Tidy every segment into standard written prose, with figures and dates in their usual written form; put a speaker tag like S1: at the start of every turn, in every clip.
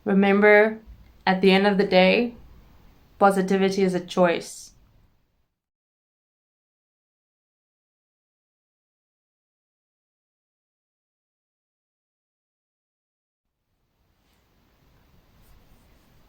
S1: Remember, at the end of the day, positivity is a choice.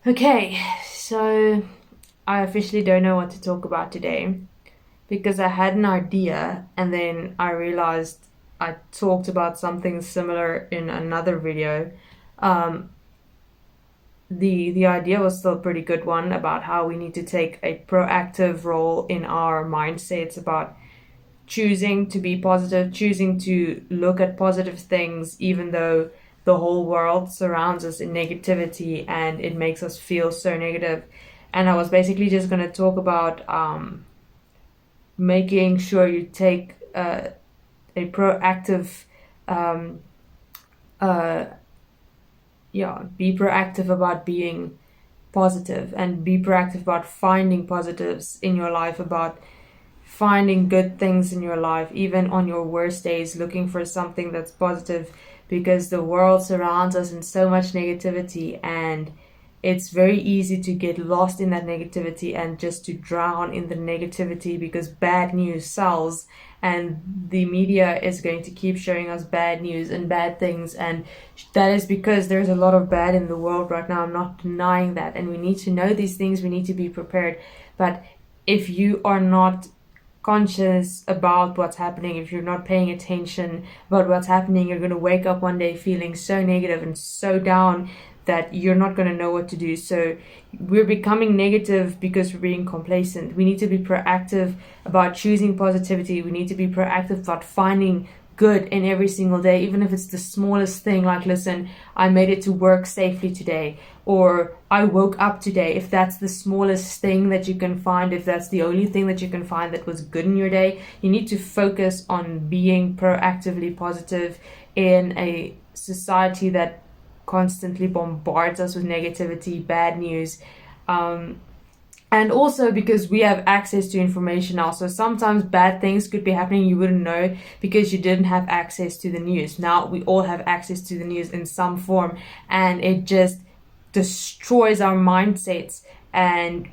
S1: Okay, so I officially don't know what to talk about today because I had an idea and then I realized I talked about something similar in another video. Um, the idea was still a pretty good one about how we need to take a proactive role in our mindsets about choosing to be positive, choosing to look at positive things, even though the whole world surrounds us in negativity and it makes us feel so negative. And I was basically just going to talk about making sure you take a proactive, um, uh, yeah, be proactive about being positive and be proactive about finding positives in your life, about finding good things in your life, even on your worst days, looking for something that's positive because the world surrounds us in so much negativity and it's very easy to get lost in that negativity and just to drown in the negativity because bad news sells and the media is going to keep showing us bad news and bad things, and that is because there's a lot of bad in the world right now. I'm not denying that, and we need to know these things, we need to be prepared. But if you are not conscious about what's happening, if you're not paying attention about what's happening, you're going to wake up one day feeling so negative and so down that you're not going to know what to do. So we're becoming negative because we're being complacent. We need to be proactive about choosing positivity. We need to be proactive about finding good in every single day, even if it's the smallest thing, like, listen, I made it to work safely today, or I woke up today. If that's the smallest thing that you can find, if that's the only thing that you can find that was good in your day, you need to focus on being proactively positive in a society that constantly bombards us with negativity, bad news. And also because we have access to information now. So sometimes bad things could be happening, you wouldn't know because you didn't have access to the news. Now we all have access to the news in some form, and it just destroys our mindsets. And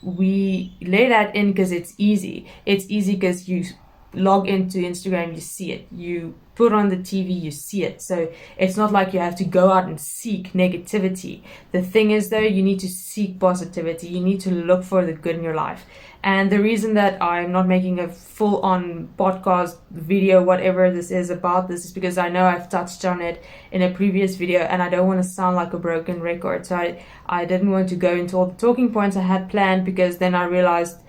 S1: we lay that in because it's easy. It's easy because you log into Instagram, you see it. You put on the TV, you see it. So it's not like you have to go out and seek negativity. The thing is, though, you need to seek positivity. You need to look for the good in your life. And the reason that I'm not making a full-on podcast video, whatever this is about this, is because I know I've touched on it in a previous video and I don't want to sound like a broken record. So I didn't want to go into all the talking points I had planned because then I realized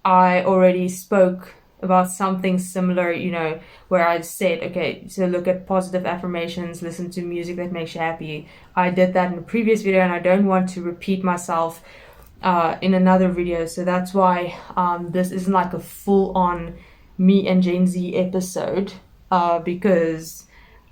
S1: I already spoke about something similar, where I said, okay, so look at positive affirmations, listen to music that makes you happy. I did that in a previous video and I don't want to repeat myself in another video. So that's why this isn't like a full-on me and Gen Z episode, because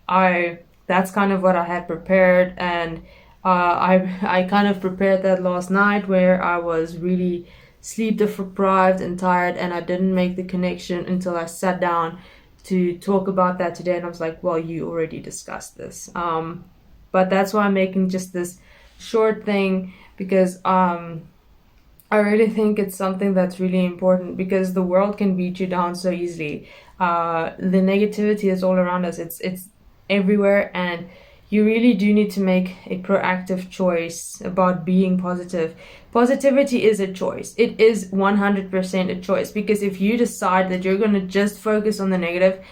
S1: that's kind of what I had prepared, and I kind of prepared that last night where I was really sleep deprived and tired, and I didn't make the connection until I sat down to talk about that today, and I was like, well, you already discussed this. But that's why I'm making just this short thing because I really think it's something that's really important because the world can beat you down so easily. The negativity is all around us. It's everywhere, and you really do need to make a proactive choice about being positive. Positivity is a choice. It is 100% a choice, because if you decide that you're going to just focus on the negative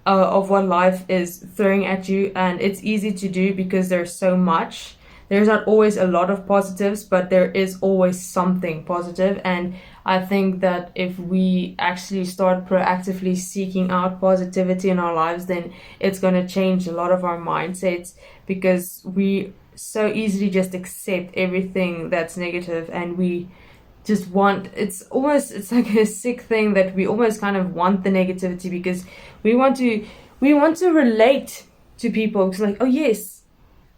S1: of what life is throwing at you, and it's easy to do because there's so much. There's not always a lot of positives, but there is always something positive. And I think that if we actually start proactively seeking out positivity in our lives, then it's going to change a lot of our mindsets, because we so easily just accept everything that's negative, and we just want, it's like a sick thing that we almost kind of want the negativity because we want to relate to people. It's like, oh yes,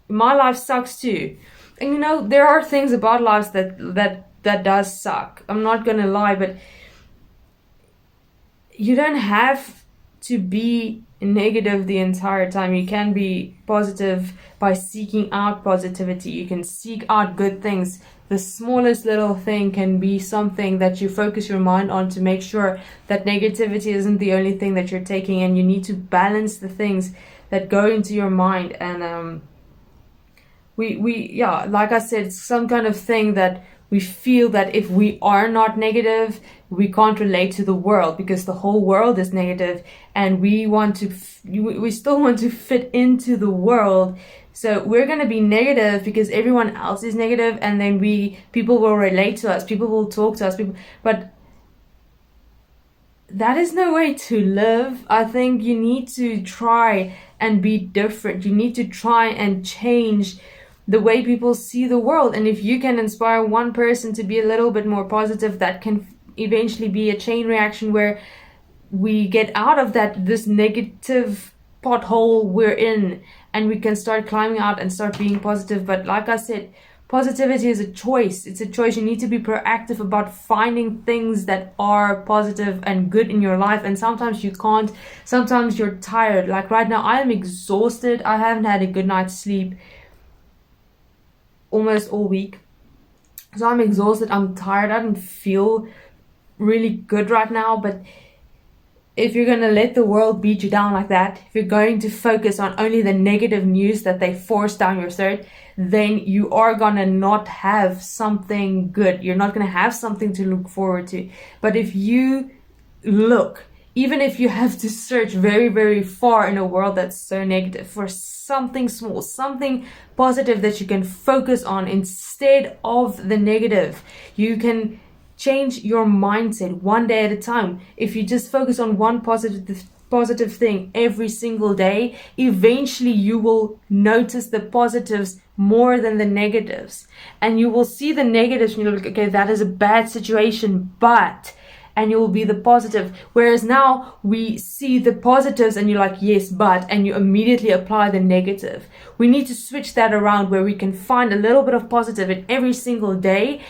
S1: my life sucks too. And there are things about lives that does suck. I'm not gonna lie, but you don't have to be negative the entire time. You can be positive by seeking out positivity. You can seek out good things. The smallest little thing can be something that you focus your mind on to make sure that negativity isn't the only thing that you're taking, and you need to balance the things that go into your mind. And yeah, like I said, it's some kind of thing that we feel that if we are not negative, we can't relate to the world because the whole world is negative, and we still want to fit into the world. So we're going to be negative because everyone else is negative, and then people will relate to us, people will talk to us, but that is no way to live. I think you need to try and be different. You need to try and change the way people see the world. And if you can inspire one person to be a little bit more positive, that can eventually be a chain reaction where we get out of this negative pothole we're in, and we can start climbing out and start being positive. But like I said, positivity is a choice. It's a choice. You need to be proactive about finding things that are positive and good in your life. And sometimes you can't. Sometimes you're tired. Like right now, I am exhausted. I haven't had a good night's sleep almost all week. So I'm exhausted. I'm tired. I don't feel really good right now. But if you're going to let the world beat you down like that, if you're going to focus on only the negative news that they force down your throat, then you are going to not have something good. You're not going to have something to look forward to. But if you look, even if you have to search very, very far in a world that's so negative, for something small, something positive that you can focus on instead of the negative, you can change your mindset one day at a time. If you just focus on one positive thing every single day, eventually you will notice the positives more than the negatives. And you will see the negatives and you'll be like, okay, that is a bad situation, but... and you will be the positive. Whereas now we see the positives and you're like, yes, but, and you immediately apply the negative. We need to switch that around where we can find a little bit of positive in every single day,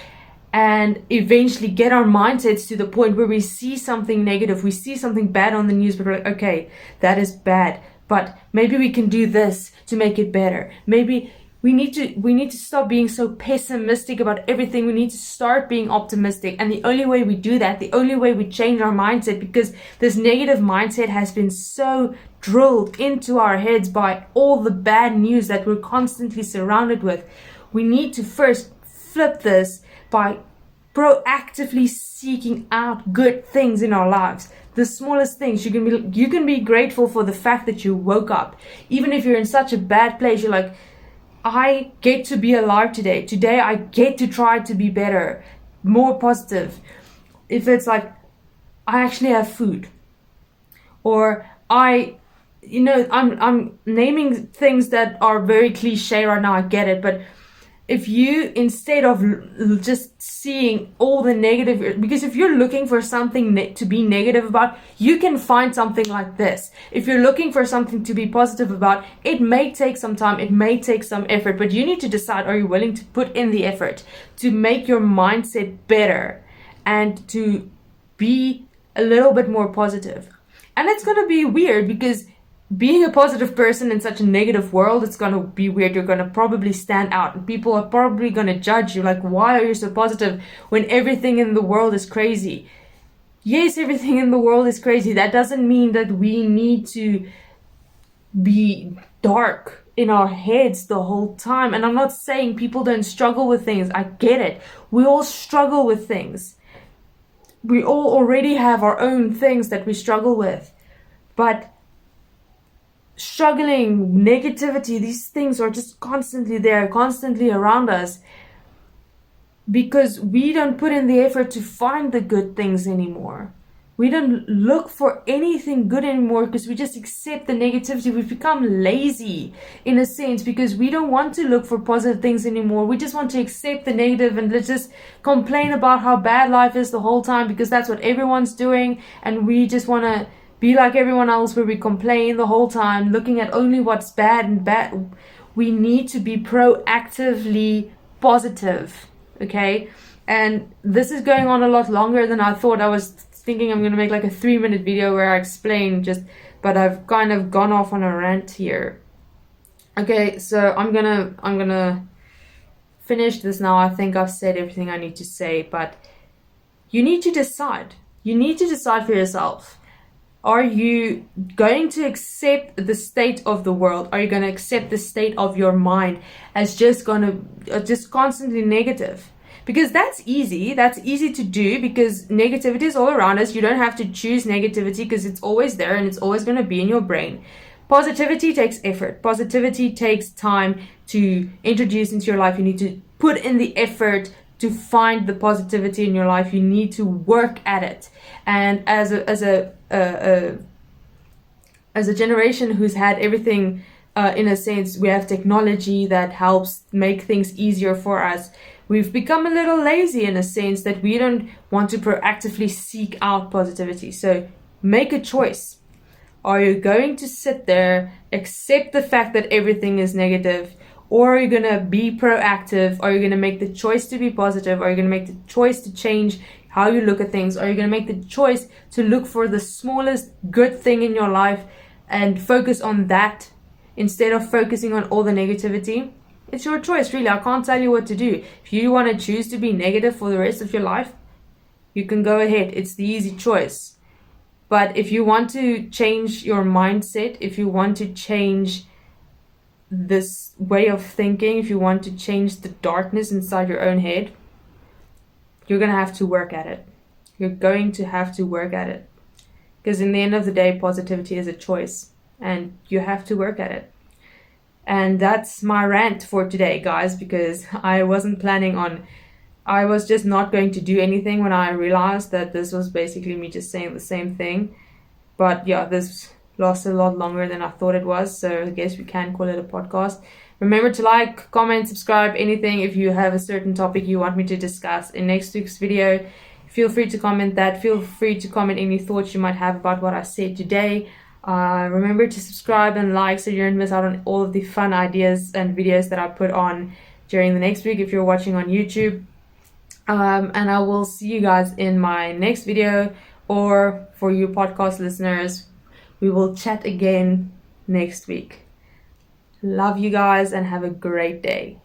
S1: and eventually get our mindsets to the point where we see something negative, we see something bad on the news, but we're like, okay, that is bad, but maybe we can do this to make it better. Maybe we need to stop being so pessimistic about everything. We need to start being optimistic. And the only way we do that, the only way we change our mindset, because this negative mindset has been so drilled into our heads by all the bad news that we're constantly surrounded with. We need to first flip this by proactively seeking out good things in our lives. The smallest things. You can be grateful for the fact that you woke up. Even if you're in such a bad place, you're like, I get to be alive today. Today I get to try to be better, more positive. If it's like, I actually have food, or I'm naming things that are very cliche right now. I get it, but if you, instead of just seeing all the negative, because if you're looking for something to be negative about, you can find something like this. If you're looking for something to be positive about, it may take some time, it may take some effort, but you need to decide, are you willing to put in the effort to make your mindset better and to be a little bit more positive? And it's going to be weird because being a positive person in such a negative world, it's going to be weird. You're going to probably stand out, and people are probably going to judge you, like, why are you so positive when everything in the world is crazy? Yes, everything in the world is crazy. That doesn't mean that we need to be dark in our heads the whole time. And I'm not saying people don't struggle with things. I get it. We all struggle with things. We all already have our own things that we struggle with. But struggling, negativity, these things are just constantly there, constantly around us, because we don't put in the effort to find the good things anymore. We don't look for anything good anymore because we just accept the negativity. We've become lazy in a sense because we don't want to look for positive things anymore. We just want to accept the negative and let's just complain about how bad life is the whole time because that's what everyone's doing, and we just want to be like everyone else where we complain the whole time, looking at only what's bad and bad. We need to be proactively positive, okay? And this is going on a lot longer than I thought. I was thinking I'm going to make like a 3-minute video where I explain just but I've kind of gone off on a rant here. Okay, so I'm gonna finish this now. I think I've said everything I need to say, but you need to decide. You need to decide for yourself. Are you going to accept the state of the world? Are you going to accept the state of your mind as just constantly negative? Because that's easy. That's easy to do because negativity is all around us. You don't have to choose negativity because it's always there and it's always going to be in your brain. Positivity takes effort. Positivity takes time to introduce into your life. You need to put in the effort to find the positivity in your life. You need to work at it. And as a generation who's had everything, in a sense, we have technology that helps make things easier for us. We've become a little lazy in a sense that we don't want to proactively seek out positivity. So make a choice. Are you going to sit there, accept the fact that everything is negative, or are you going to be proactive? Are you going to make the choice to be positive? Are you going to make the choice to change how you look at things? Are you going to make the choice to look for the smallest good thing in your life and focus on that instead of focusing on all the negativity? It's your choice, really. I can't tell you what to do. If you want to choose to be negative for the rest of your life, you can go ahead. It's the easy choice. But if you want to change your mindset, if you want to change this way of thinking, if you want to change the darkness inside your own head, you're going to have to work at it. You're going to have to work at it. Because in the end of the day, positivity is a choice. And you have to work at it. And that's my rant for today, guys, because I wasn't planning on... I was just not going to do anything when I realized that this was basically me just saying the same thing. But yeah, this lasted a lot longer than I thought it was. So I guess we can call it a podcast. Remember to like, comment, subscribe, anything. If you have a certain topic you want me to discuss in next week's video, feel free to comment that. Feel free to comment any thoughts you might have about what I said today. Remember to subscribe and like so you don't miss out on all of the fun ideas and videos that I put on during the next week if you're watching on YouTube. And I will see you guys in my next video, or for you podcast listeners, we will chat again next week. Love you guys and have a great day.